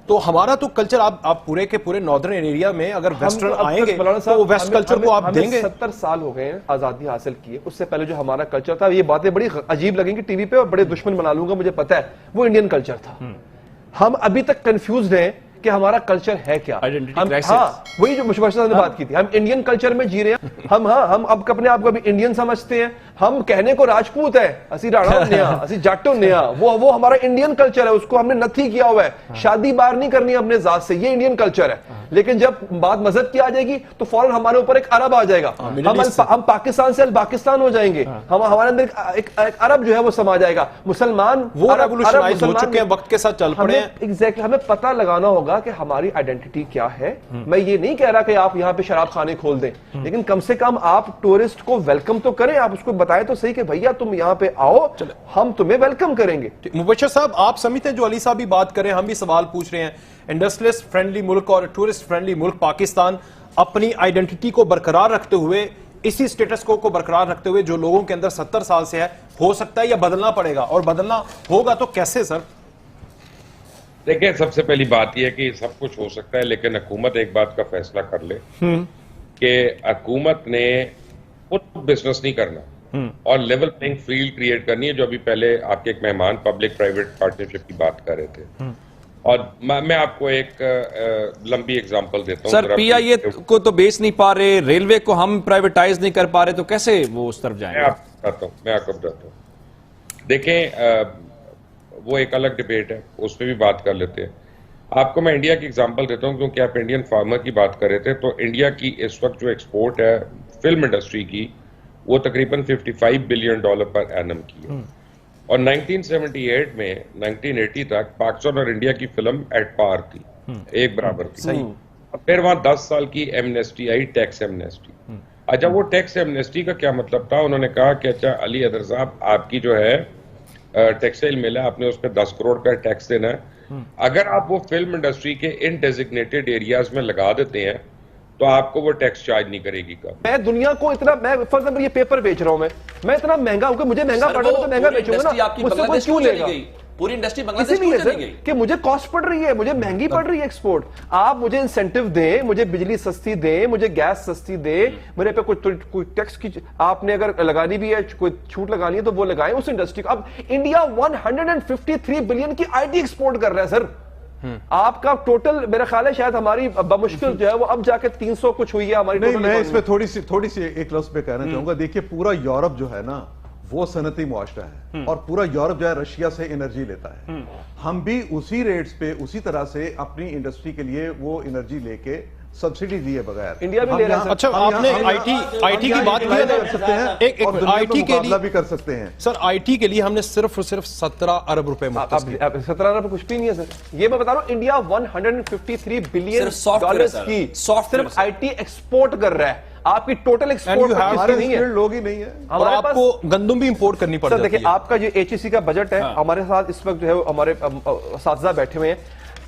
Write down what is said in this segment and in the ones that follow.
تو ہمارا تو کلچر آپ پورے کے پورے ناردرن ایریا میں اگر ویسٹرن آئیں گے تو ویسٹ کلچر کو آپ دیں گے. 70 سال ہو گئے ہیں آزادی حاصل کی. اس سے پہلے جو ہمارا کلچر تھا, یہ باتیں بڑی عجیب لگیں گی ٹی وی پہ اور بڑے دشمن بنا لوں گا, مجھے پتا ہے, وہ انڈین کلچر تھا. ہم ابھی تک کنفیوزڈ ہیں کہ ہمارا کلچر ہے کیا. ہاں, وہی جو مشورہ صاحب نے بات کی تھی, ہم انڈین کلچر میں جی رہے ہیں. ہم اب اپنے آپ کو ابھی انڈین سمجھتے ہیں. ہم کہنے کو راجپوت ہے, اسی راڑا ہونے ہاں, اسی جاٹو ہونے ہاں, وہ ہمارا انڈین کلچر ہے, اس کو ہم نے نتھی کیا ہوا ہے. شادی بار نہیں کرنی اپنے ذات سے, یہ انڈین کلچر ہے. لیکن جب بات مذہب کی آ جائے گی تو فوراً ہمارے اوپر ایک عرب آ جائے گا. ہم پاکستان سے پاکستان ہو جائیں گے, ہمارے اندر ایک عرب جو ہے وہ سما جائے گا. مسلمان وہ ریولوشنائز ہو چکے ہیں, وقت کے ساتھ چل پڑے ہیں. ایگزیکٹلی, ہمیں پتہ لگانا ہوگا کہ ہماری آئیڈینٹی کیا ہے. میں یہ نہیں کہہ رہا کہ آپ یہاں پہ شراب خانے کھول دیں, لیکن کم سے کم آپ ٹورسٹ کو ویلکم تو کریں. آپ اس کو بتائیں تو صحیح کہ بھیا تم یہاں پہ آؤ, ہم تمہیں ویلکم کریں گے. مبشر صاحب, آپ سمجھتے ہیں جو علی صاحب بھی بات کریں, ہم بھی سوال پوچھ رہے ہیں, انڈسٹریلسٹ فرینڈلی ملک اور ٹورسٹ فرینڈلی ملک پاکستان اپنی آئیڈینٹی کو برقرار رکھتے ہوئے, اسی سٹیٹس کو برقرار رکھتے ہوئے جو لوگوں کے اندر 70 سال سے ہے, ہو سکتا ہے یا بدلنا پڑے گا, اور بدلنا ہوگا تو کیسے سر؟ دیکھیں, سب سے پہلی بات یہ ہے کہ سب کچھ ہو سکتا ہے, لیکن حکومت ایک بات کا فیصلہ کر لے کہ حکومت نے خود بزنس نہیں کرنا اور لیول پلینگ فیلڈ کریٹ کرنی ہے. جو ابھی پہلے آپ کے ایک مہمان پبلک پرائیویٹ پارٹنرشپ کی بات کر رہے تھے, اور میں آپ کو ایک لمبی اگزامپل دیتا ہوں. سر, پی آئی اے کو تو بیچ نہیں پا رہے, ریلوے کو ہم پرائیویٹائز نہیں کر پا رہے, تو کیسے وہ اس طرف جائیں گے؟ میں آپ کو بتاتا ہوں. دیکھیں, وہ ایک الگ ڈیبیٹ ہے, اس پہ بھی بات کر لیتے ہیں. آپ کو میں انڈیا کی اگزامپل دیتا ہوں, کیونکہ آپ انڈین فارمر کی بات کر رہے تھے. تو انڈیا کی اس وقت جو ایکسپورٹ ہے فلم انڈسٹری کی, وہ تقریباً $55 بلین پر اینم کی ہے. اور 1978 میں 1980 تک پاکستان اور انڈیا کی فلم ایٹ پار تھی, ایک برابر تھی. پھر وہاں 10 سال کی ایمنیسٹی آئی, ٹیکس ایمنیسٹی. اچھا, وہ ٹیکس ایمنیسٹی کا کیا مطلب تھا؟ انہوں نے کہا کہ اچھا علی حیدر صاحب, آپ کی جو ہے ٹیکسٹائل مل ہے, آپ نے اس پہ 10 کروڑ کا ٹیکس دینا ہے. اگر آپ وہ فلم انڈسٹری کے ان ڈیزگنیٹڈ ایریاز میں لگا دیتے ہیں تو آپ کو وہ ٹیکس چارج نہیں کرے گی. میں دنیا کو اتنا, میں فار ایگزامپل یہ پیپر بیچ رہا ہوں, میں اتنا مہنگا ہوں کہ مجھے مہنگا پڑ رہا ہے تو مہنگا بیچوں گا نا, مجھ سے کوئی کیوں لے گا؟ پوری انڈسٹری بنگلہ دیش کیوں چلی گئی کہ مجھے کاسٹ پڑ رہی ہے, مجھے مہنگی پڑ رہی ہے ایکسپورٹ. آپ مجھے انسینٹیو دیں, مجھے بجلی سستی دیں, مجھے گیس سستی دیں, میرے پہ کوئی ٹیکس کی آپ نے اگر لگانی بھی ہے, کوئی چھوٹ لگانی ہے تو وہ لگائیں اس انڈسٹری کو. اب انڈیا 153 بلین کی آئی ٹی ایکسپورٹ کر رہا ہے سر. آپ کا ٹوٹل میرا خیال ہے شاید ہماری بمشکل جو ہے وہ اب جا کے 300 کچھ ہوئی ہے ہماری. نہیں, میں اس پہ تھوڑی سی ایک لفظ پہ کہنا چاہوں گا. دیکھیے, پورا یورپ جو ہے نا وہ صنعتی معاشرہ ہے, اور پورا یورپ جو ہے رشیا سے انرجی لیتا ہے. ہم بھی اسی ریٹس پہ اسی طرح سے اپنی انڈسٹری کے لیے وہ انرجی لے کے سبسڈی دیے بغیر انڈیا بھی لے رہا ہے. اچھا, آپ نے آئی ٹی کی بات کی کر سکتے ہیں اور دنیا کو مقابلہ بھی کر سکتے ہیں. سر, آئی ٹی کے لیے ہم نے صرف اور صرف 17 ارب روپے مختص کیے. 17 ارب کچھ بھی نہیں ہے سر, یہ میں بتا رہا ہوں. انڈیا 153 بلین ڈالرز کی صرف آئی ٹی ایکسپورٹ کر رہا ہے. آپ کی ٹوٹل ایکسپورٹ نہیں ہے, لوگ ہی نہیں ہے, اور آپ کو گندم بھی امپورٹ کرنی پڑ جاتی ہے. دیکھیں, آپ کا جو ایچ ای سی کا بجٹ ہے, ہمارے ساتھ اس وقت جو ہے ہمارے اساتذہ بیٹھے ہوئے ہیں,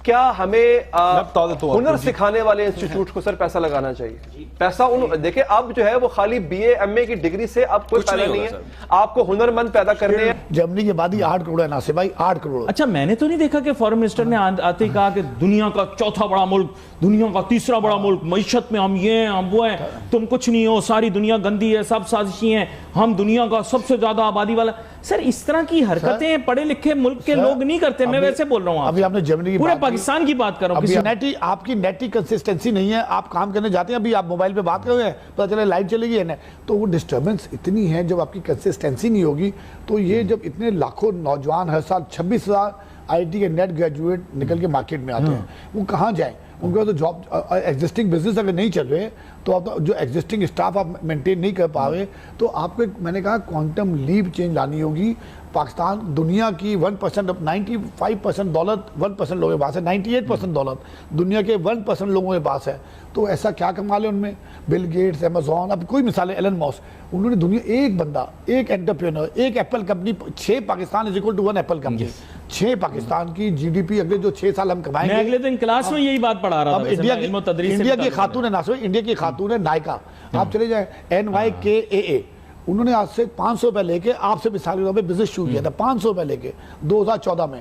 کیا ہمیں ہنر سکھانے والے انسٹیٹیوٹ کو سر پیسہ لگانا چاہیے؟ پیسہ دیکھیں, اب جو ہے وہ خالی بی اے ایم اے کی ڈگری سے اب کوئی فائدہ نہیں ہے. آپ کو ہنر مند پیدا کرنے ہیں. جرمنی کی آبادی 8 کروڑ ہے ناصر بھائی, 8 کروڑ. اچھا, میں نے تو نہیں دیکھا کہ فارن منسٹر نے آتے ہی کہا کہ دنیا کا چوتھا بڑا ملک, دنیا کا تیسرا بڑا ملک, معیشت میں ہم یہ ہیں, ہم وہ ہیں, تم کچھ نہیں ہو, ساری دنیا گندی ہے, سب سازشی ہیں, ہم دنیا کا سب سے زیادہ آبادی والا. سر, اس طرح کی حرکتیں پڑھے لکھے ملک کے لوگ نہیں کرتے. میں ویسے بول رہا ہوں, ابھی آپ نے جرمنی کی پورے پاکستان کی بات کر رہا ہوں. آپ کی نیٹ کی کنسسٹنسی نہیں ہے, آپ کام کرنے جاتے ہیں, ابھی آپ موبائل پہ بات کر رہے ہیں, پتہ چلے لائن چلے گی ہے, تو وہ ڈسٹربنس اتنی ہے. جب آپ کی کنسسٹنسی نہیں ہوگی تو یہ جب اتنے لاکھوں نوجوان ہر سال 26,000 آئی ٹی کے نیٹ گریجویٹ نکل کے مارکیٹ میں آتے ہیں, وہ کہاں جائیں؟ ان کو تو جاب ایگزسٹنگ بزنس اگر نہیں چل رہے تو آپ جو ایگزسٹنگ اسٹاف آپ مینٹین نہیں کر پا رہے, تو آپ کو میں نے کہا کوانٹم لیپ چینج لانی ہوگی. پاکستان دنیا کی 1%, 95% دولت 1% لوگوں کے پاس ہے, 98% دولت دنیا کے 1% لوگوں کے پاس ہے. تو ایسا کیا کمال ہے ان میں؟ بل گیٹس, ایمیزون, اب کوئی مثال ہے, ایلن ماسک, انہوں نے دنیا ایک بندہ, ایک انٹرپرینر, ایک Apple company, 6 Pakistan is equal to 1 Apple company. 6 Pakistan کی جی ڈی پی اگلے جو 6 سال ہم کمائیں گے. میں اگلے دن کلاس میں یہی بات پڑھا رہا تھا. انڈیا کی خاتون ہے ناصر, انڈیا کی خاتون ہے نائکا, آپ چلے جائیں NYKAA, انہوں نے آج سے 500 روپے لے کے آپ سے مثالی طور پہ بزنس شروع کیا تھا, 500 روپے لے کے 2014 میں.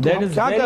That is